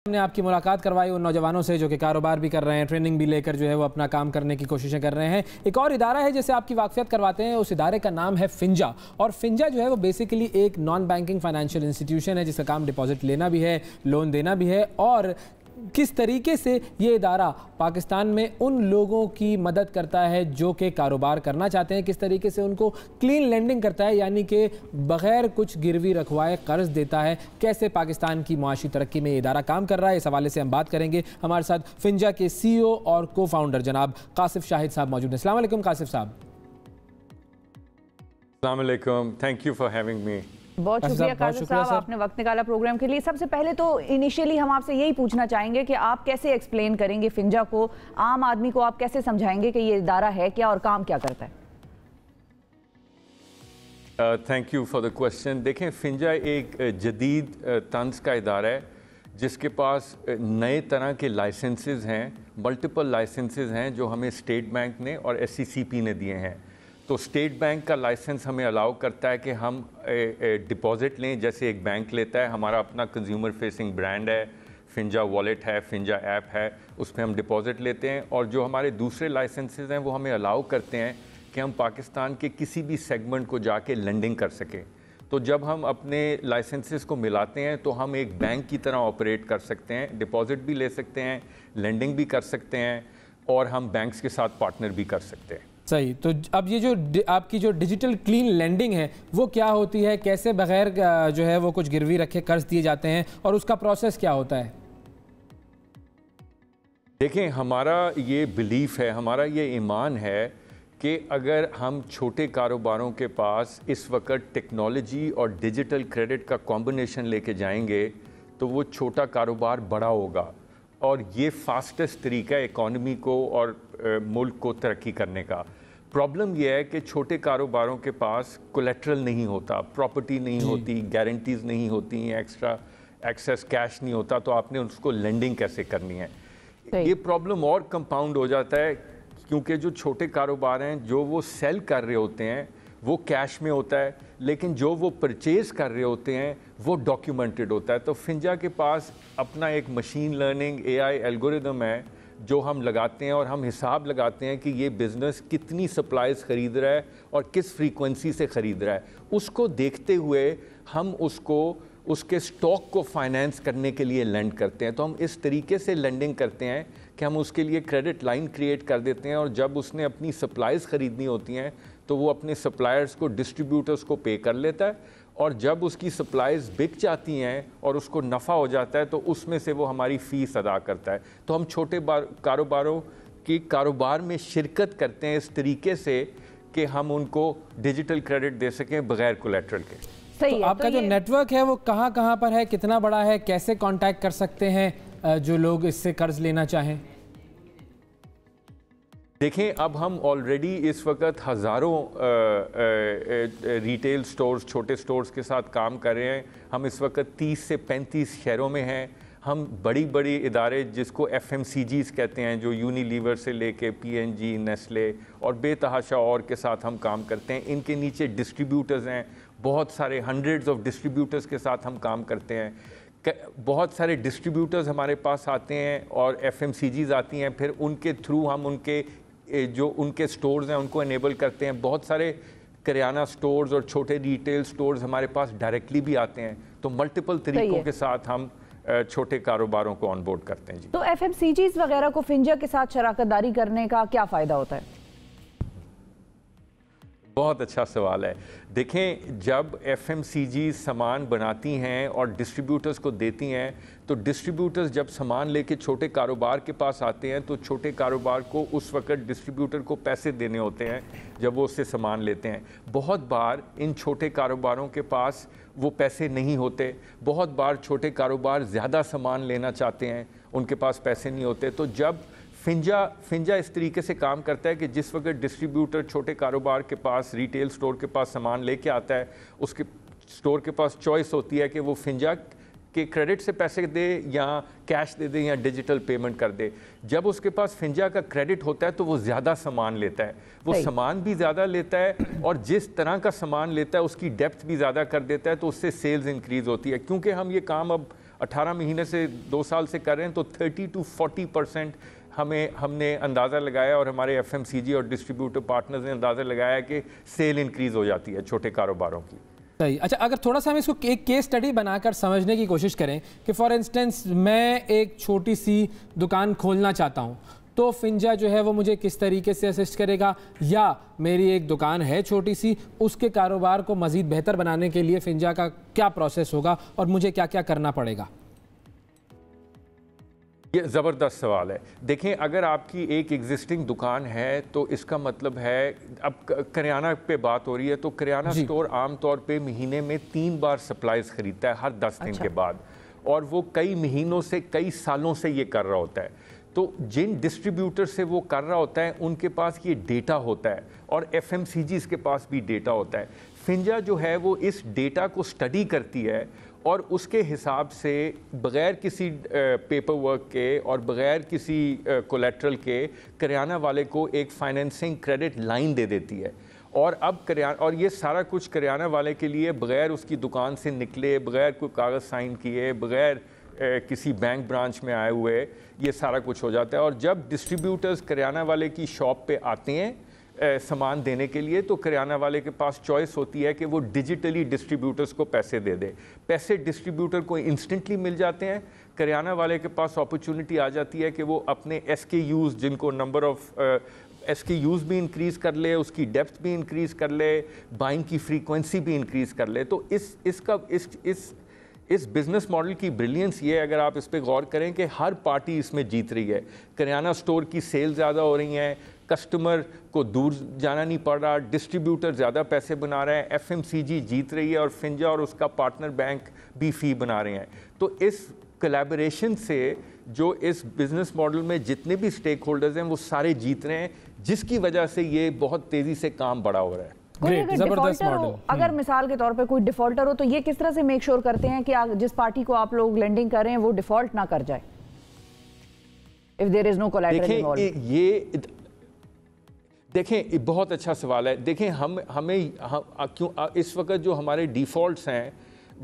हमने आपकी मुलाकात करवाई उन नौजवानों से जो कि कारोबार भी कर रहे हैं, ट्रेनिंग भी लेकर जो है वो अपना काम करने की कोशिशें कर रहे हैं। एक और इदारा है जिससे आपकी वाकफियत करवाते हैं, उस इदारे का नाम है फिंजा। और फिंजा जो है वो बेसिकली एक नॉन बैंकिंग फाइनेंशियल इंस्टीट्यूशन है जिसका काम डिपॉजिट लेना भी है, लोन देना भी है। और किस तरीके से ये इदारा पाकिस्तान में उन लोगों की मदद करता है जो कि कारोबार करना चाहते हैं, किस तरीके से उनको क्लीन लेंडिंग करता है, यानी कि बगैर कुछ गिरवी रखवाए कर्ज देता है, कैसे पाकिस्तान की मुआशी तरक्की में ये इदारा काम कर रहा है, इस हवाले से हम बात करेंगे। हमारे साथ फिंजा के CEO और को फाउंडर जनाब कासिफ शाहिद साहब मौजूद हैं। अस्सलाम वालेकुम कासिफ साहब। अस्सलाम वालेकुम, thank you for having me. बहुत शुक्रिया कासिफ साहब, आपने वक्त निकाला प्रोग्राम के लिए। सबसे पहले तो इनिशियली हम आपसे यही पूछना चाहेंगे कि आप कैसे एक्सप्लेन करेंगे फिंजा को, आम आदमी को आप कैसे समझाएंगे कि ये इदारा है क्या और काम क्या करता है? Thank you for the question. देखें, फिंजा एक जदीद तंज का इदारा है जिसके पास नए तरह के लाइसेंसेस हैं, मल्टीपल लाइसेंसेस हैं जो हमें स्टेट बैंक ने और SCCP ने दिए हैं। तो स्टेट बैंक का लाइसेंस हमें अलाउ करता है कि हम डिपॉज़िट लें जैसे एक बैंक लेता है। हमारा अपना कंज्यूमर फेसिंग ब्रांड है, फिंजा वॉलेट है, फिंजा ऐप है, उसमें हम डिपॉज़िट लेते हैं। और जो हमारे दूसरे लाइसेंसेस हैं वो हमें अलाउ करते हैं कि हम पाकिस्तान के किसी भी सेगमेंट को जाके लेंडिंग कर सकें। तो जब हम अपने लाइसेंसेस को मिलाते हैं तो हम एक बैंक की तरह ऑपरेट कर सकते हैं, डिपॉज़िट भी ले सकते हैं, लेंडिंग भी कर सकते हैं और हम बैंक्स के साथ पार्टनर भी कर सकते हैं। सही। तो अब ये जो आपकी जो डिजिटल क्लीन लेंडिंग है वो क्या होती है, कैसे बगैर जो है वो कुछ गिरवी रखे कर्ज दिए जाते हैं और उसका प्रोसेस क्या होता है? देखें, हमारा ये बिलीफ है, हमारा ये ईमान है कि अगर हम छोटे कारोबारों के पास इस वक्त टेक्नोलॉजी और डिजिटल क्रेडिट का कॉम्बिनेशन लेके जाएंगे तो वो छोटा कारोबार बड़ा होगा। और ये फास्टेस्ट तरीका है इकॉनमी को और मुल्क को तरक्की करने का। प्रॉब्लम यह है कि छोटे कारोबारों के पास कोलेट्रल नहीं होता, प्रॉपर्टी नहीं होती, गारंटीज़ नहीं होती, एक्स्ट्रा एक्सेस कैश नहीं होता, तो आपने उसको लेंडिंग कैसे करनी है। ये प्रॉब्लम और कंपाउंड हो जाता है क्योंकि जो छोटे कारोबार हैं जो वो सेल कर रहे होते हैं वो कैश में होता है, लेकिन जो वो परचेज़ कर रहे होते हैं वो डॉक्यूमेंटेड होता है। तो फिंजा के पास अपना एक मशीन लर्निंग AI एल्गोरिदम है जो हम लगाते हैं और हम हिसाब लगाते हैं कि ये बिज़नेस कितनी सप्लाईज ख़रीद रहा है और किस फ्रीक्वेंसी से ख़रीद रहा है। उसको देखते हुए हम उसको उसके स्टॉक को फाइनेंस करने के लिए लेंड करते हैं। तो हम इस तरीके से लेंडिंग करते हैं कि हम उसके लिए क्रेडिट लाइन क्रिएट कर देते हैं और जब उसने अपनी सप्लाईज ख़रीदनी होती हैं तो वो अपने सप्लायर्स को, डिस्ट्रीब्यूटर्स को पे कर लेता है और जब उसकी सप्लाईज बिक जाती हैं और उसको नफ़ा हो जाता है तो उसमें से वो हमारी फ़ीस अदा करता है। तो हम छोटे कारोबारों की कारोबार में शिरकत करते हैं इस तरीके से कि हम उनको डिजिटल क्रेडिट दे सकें बगैर कोलेट्रल के। सही है। तो आपका जो नेटवर्क है वो कहाँ पर है, कितना बड़ा है, कैसे कांटेक्ट कर सकते हैं जो लोग इससे कर्ज लेना चाहें? देखें, अब हम ऑलरेडी इस वक्त हज़ारों रिटेल स्टोर्स, छोटे स्टोर्स के साथ काम कर रहे हैं। हम इस वक्त 30 से 35 शहरों में हैं। हम बड़ी बड़ी इदारे जिसको FMCGs कहते हैं, जो यूनिलीवर से लेके P&G, नेस्ले और बेतहाशा और के साथ हम काम करते हैं। इनके नीचे डिस्ट्रीब्यूटर्स हैं, बहुत सारे हंड्रेड्स ऑफ डिस्ट्रीब्यूटर्स के साथ हम काम करते हैं। बहुत सारे डिस्ट्रीब्यूटर्स हमारे पास आते हैं और FMCGs आती हैं, फिर उनके थ्रू हम उनके जो उनके स्टोर्स हैं उनको इनेबल करते हैं। बहुत सारे करियाना स्टोर्स और छोटे रिटेल स्टोर्स हमारे पास डायरेक्टली भी आते हैं। तो मल्टीपल तरीकों के साथ हम छोटे कारोबारों को ऑनबोर्ड करते हैं। जी, तो FMCGs वगैरह को फिंजा के साथ शराकतदारी करने का क्या फ़ायदा होता है? बहुत अच्छा सवाल है। देखें, जब FMCG सामान बनाती हैं और डिस्ट्रीब्यूटर्स को देती हैं तो डिस्ट्रीब्यूटर्स जब सामान लेके छोटे कारोबार के पास आते हैं तो छोटे कारोबार को उस वक्त डिस्ट्रीब्यूटर को पैसे देने होते हैं जब वो उससे सामान लेते हैं। बहुत बार इन छोटे कारोबारों के पास वो पैसे नहीं होते, बहुत बार छोटे कारोबार ज़्यादा सामान लेना चाहते हैं, उनके पास पैसे नहीं होते। तो जब फिंजा इस तरीके से काम करता है कि जिस वक्त डिस्ट्रीब्यूटर छोटे कारोबार के पास, रिटेल स्टोर के पास सामान लेके आता है, उसके स्टोर के पास चॉइस होती है कि वो फिंजा के क्रेडिट से पैसे दे या कैश दे दे या डिजिटल पेमेंट कर दे। जब उसके पास फिंजा का क्रेडिट होता है तो वो ज़्यादा सामान लेता है, वो सामान भी ज़्यादा लेता है और जिस तरह का सामान लेता है उसकी डेप्थ भी ज़्यादा कर देता है, तो उससे सेल्स इंक्रीज़ होती है। क्योंकि हम ये काम अब 18 महीने से 2 साल से कर रहे हैं, तो 30 to 40% हमने अंदाज़ा लगाया और हमारे FMCG और डिस्ट्रीब्यूटर पार्टनर्स ने अंदाज़ा लगाया कि सेल इंक्रीज़ हो जाती है छोटे कारोबारों की। सही। अच्छा, अगर थोड़ा सा हम इसको एक केस स्टडी बनाकर समझने की कोशिश करें कि फॉर इंस्टेंस मैं एक छोटी सी दुकान खोलना चाहता हूं, तो फिंजा जो है वो मुझे किस तरीके से असिस्ट करेगा, या मेरी एक दुकान है छोटी सी, उसके कारोबार को मज़ीद बेहतर बनाने के लिए फिंजा का क्या प्रोसेस होगा और मुझे क्या क्या करना पड़ेगा? ये ज़बरदस्त सवाल है। देखें, अगर आपकी एक एग्जिस्टिंग दुकान है तो इसका मतलब है, अब करियाना पे बात हो रही है, तो करियाना स्टोर आमतौर पे महीने में 3 बार सप्लाईज खरीदता है हर 10 दिन के बाद, और वो कई महीनों से, कई सालों से ये कर रहा होता है। तो जिन डिस्ट्रीब्यूटर से वो कर रहा होता है उनके पास ये डेटा होता है और FMCGs के पास भी डेटा होता है। फिंजा जो है वो इस डेटा को स्टडी करती है और उसके हिसाब से बग़ैर किसी पेपर वर्क के और बग़ैर किसी कोलेट्रल के करियाना वाले को एक फाइनेंसिंग क्रेडिट लाइन दे देती है। और अब और ये सारा कुछ करियाना वाले के लिए बग़ैर उसकी दुकान से निकले, बग़ैर कोई कागज़ साइन किए, बग़ैर किसी बैंक ब्रांच में आए हुए ये सारा कुछ हो जाता है। और जब डिस्ट्रीब्यूटर्स करियाना वाले की शॉप पे आते हैं सामान देने के लिए, तो करियाना वाले के पास चॉइस होती है कि वो डिजिटली डिस्ट्रीब्यूटर्स को पैसे दे दे। पैसे डिस्ट्रीब्यूटर को इंस्टेंटली मिल जाते हैं। करियाना वाले के पास अपॉर्चुनिटी आ जाती है कि वो अपने SKUs, जिनको नंबर ऑफ SKUs भी इंक्रीज़ कर ले, उसकी डेप्थ भी इंक्रीज़ कर ले, बाइंग की फ्रीक्वेंसी भी इंक्रीज़ कर ले। तो इस बिज़नेस मॉडल की ब्रिलियंस ये है, अगर आप इस पे गौर करें, कि हर पार्टी इसमें जीत रही है। करियाना स्टोर की सेल ज़्यादा हो रही हैं, कस्टमर को दूर जाना नहीं पड़ रहा, डिस्ट्रीब्यूटर ज़्यादा पैसे बना रहे हैं, FMCG जीत रही है और फिंजा और उसका पार्टनर बैंक भी फ़ी बना रहे हैं। तो इस कोलैबोरेशन से जो इस बिज़नेस मॉडल में जितने भी स्टेक होल्डर्स हैं वो सारे जीत रहे हैं, जिसकी वजह से ये बहुत तेज़ी से काम बड़ा हो रहा है। अगर मिसाल के तौर पे कोई डिफॉल्टर हो, तो ये किस तरह से मेक श्योर करते हैं कि जिस पार्टी को आप लोग लेंडिंग कर रहे हैं वो डिफॉल्ट ना कर जाए, if there is no collateral involved? देखें, बहुत अच्छा सवाल है। देखें, क्यों इस वक्त जो हमारे डिफ़ॉल्ट्स हैं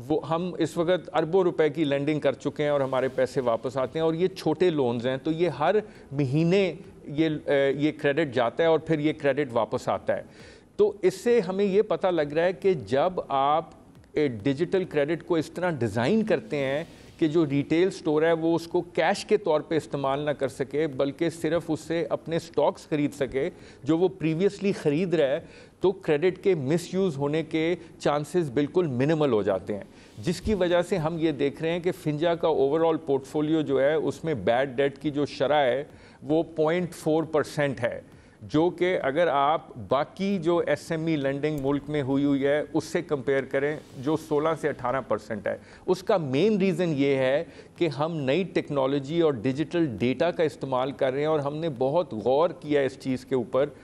वो हम इस वक्त अरबों रुपए की लेंडिंग कर चुके हैं और हमारे पैसे वापस आते हैं, और ये छोटे लोन्स हैं, तो ये हर महीने ये क्रेडिट जाता है और फिर ये क्रेडिट वापस आता है। तो इससे हमें ये पता लग रहा है कि जब आप डिजिटल क्रेडिट को इस तरह डिज़ाइन करते हैं कि जो रिटेल स्टोर है वो उसको कैश के तौर पे इस्तेमाल ना कर सके, बल्कि सिर्फ उससे अपने स्टॉक्स ख़रीद सके जो वो प्रीवियसली ख़रीद रहा है, तो क्रेडिट के मिसयूज़ होने के चांसेस बिल्कुल मिनिमल हो जाते हैं। जिसकी वजह से हम ये देख रहे हैं कि फिंजा का ओवरऑल पोर्टफोलियो जो है उसमें बैड डेट की जो शरह है वो 0.4% है, जो कि अगर आप बाकी जो SME लेंडिंग मुल्क में हुई है उससे कंपेयर करें जो 16 से 18% है। उसका मेन रीज़न ये है कि हम नई टेक्नोलॉजी और डिजिटल डेटा का इस्तेमाल कर रहे हैं, और हमने बहुत गौर किया इस चीज़ के ऊपर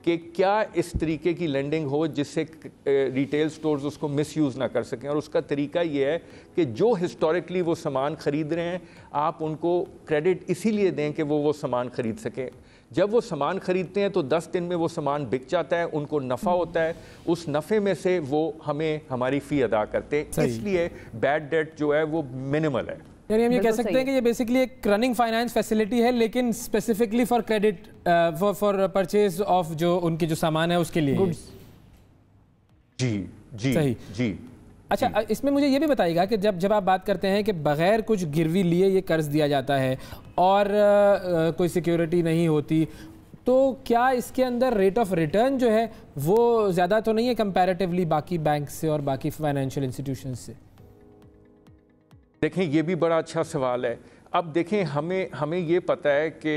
कि क्या इस तरीके की लेंडिंग हो जिससे रिटेल स्टोर्स उसको मिसयूज़ ना कर सकें। और उसका तरीका ये है कि जो हिस्टोरिकली वो सामान ख़रीद रहे हैं आप उनको क्रेडिट इसीलिए दें कि वो सामान ख़रीद सकें। जब वो सामान ख़रीदते हैं तो 10 दिन में वो सामान बिक जाता है, उनको नफ़ा होता है, उस नफ़े में से वो हमें हमारी फ़ी अदा करते हैं, इसलिए बैड डेट जो है वो मिनिमल है। यानी हम ये कह सकते हैं कि ये बेसिकली एक रनिंग फाइनेंस फैसिलिटी है, लेकिन specifically for credit for purchase of जो उनकी जो सामान है उसके लिए। जी सही जी। अच्छा, इसमें मुझे ये भी बताइएगा कि जब आप बात करते हैं कि बगैर कुछ गिरवी लिए ये कर्ज दिया जाता है और कोई सिक्योरिटी नहीं होती, तो क्या इसके अंदर रेट ऑफ रिटर्न जो है वो ज़्यादा तो नहीं है कंपैरेटिवली बाकी बैंक से और बाकी फाइनेंशियल इंस्टीट्यूशंस से? देखें, ये भी बड़ा अच्छा सवाल है। अब देखें, हमें ये पता है कि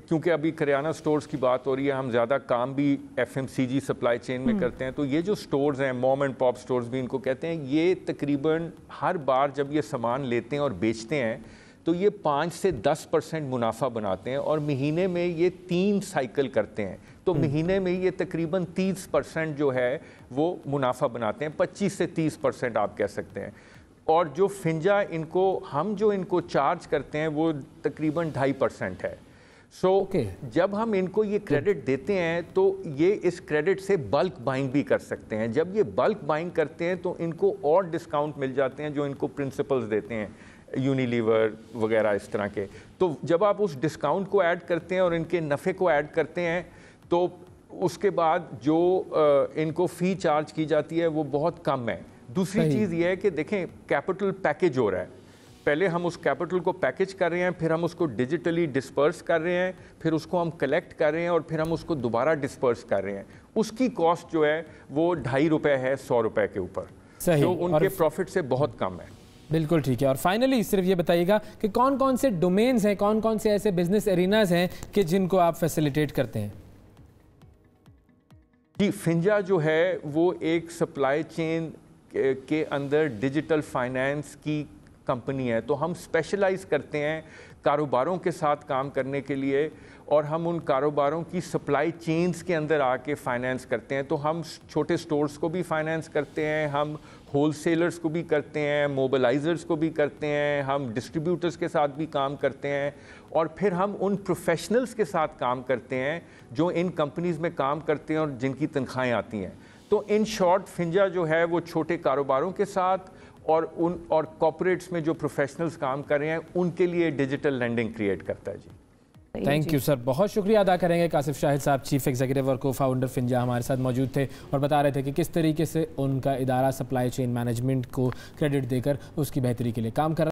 क्योंकि अभी करियाना स्टोर्स की बात हो रही है, हम ज़्यादा काम भी FMCG सप्लाई चेन में करते हैं, तो ये जो स्टोर्स हैं, मॉम एंड पॉप स्टोर्स भी इनको कहते हैं, ये तकरीबन हर बार जब ये सामान लेते हैं और बेचते हैं तो ये 5 से 10% मुनाफा बनाते हैं, और महीने में ये 3 साइकिल करते हैं, तो महीने में ये तकरीबन 30% जो है वो मुनाफा बनाते हैं, 25 से 30% आप कह सकते हैं। और जो फिंजा हम जो इनको चार्ज करते हैं वो तकरीबन 2.5% है। जब हम इनको ये क्रेडिट देते हैं तो ये इस क्रेडिट से बल्क बाइंग भी कर सकते हैं। जब ये बल्क बाइंग करते हैं तो इनको और डिस्काउंट मिल जाते हैं जो इनको प्रिंसिपल्स देते हैं। यूनिलीवर वगैरह इस तरह के। तो जब आप उस डिस्काउंट को ऐड करते हैं और इनके नफ़े को ऐड करते हैं तो उसके बाद जो इनको फ़ी चार्ज की जाती है वो बहुत कम है। दूसरी चीज़ ये है कि देखें कैपिटल पैकेज हो रहा है, पहले हम उस कैपिटल को पैकेज कर रहे हैं, फिर हम उसको डिजिटली डिस्पर्स कर रहे हैं, फिर उसको हम कलेक्ट कर रहे हैं और फिर हम उसको दोबारा डिस्पर्स कर रहे हैं। उसकी कॉस्ट जो है वो ₹2.5 है 100 रुपए के ऊपर, जो उनके प्रॉफिट से बहुत कम है। बिल्कुल ठीक है। और फाइनली सिर्फ ये बताइएगा कि कौन कौन से डोमेन्स हैं, कौन कौन से ऐसे बिजनेस एरिनाज हैं कि जिनको आप फैसिलिटेट करते हैं? जी, फिंजा जो है वो एक सप्लाई चेन के अंदर डिजिटल फाइनेंस की कंपनी है। तो हम स्पेशलाइज करते हैं कारोबारों के साथ काम करने के लिए और हम उन कारोबारों की सप्लाई चेन्स के अंदर आके फाइनेंस करते हैं। तो हम छोटे स्टोर्स को भी फाइनेंस करते हैं, हम होलसेलर्स को भी करते हैं, मोबिलाइजर्स को भी करते हैं, हम डिस्ट्रीब्यूटर्स के साथ भी काम करते हैं और फिर हम उन प्रोफेशनल्स के साथ काम करते हैं जो इन कंपनीज़ में काम करते हैं और जिनकी तनख्वाहें आती हैं। तो इन शॉर्ट फिंजा जो है वो छोटे कारोबारों के साथ और कॉर्पोरेट्स में जो प्रोफेशनल्स काम कर रहे हैं उनके लिए डिजिटल लेंडिंग क्रिएट करता है। जी, थैंक यू सर, बहुत शुक्रिया अदा करेंगे। कासिफ शाहिद साहब, चीफ एग्जीक्यूटिव और को फाउंडर फिंजा, हमारे साथ मौजूद थे और बता रहे थे कि किस तरीके से उनका इदारा सप्लाई चेन मैनेजमेंट को क्रेडिट देकर उसकी बेहतरी के लिए काम कर रहा है।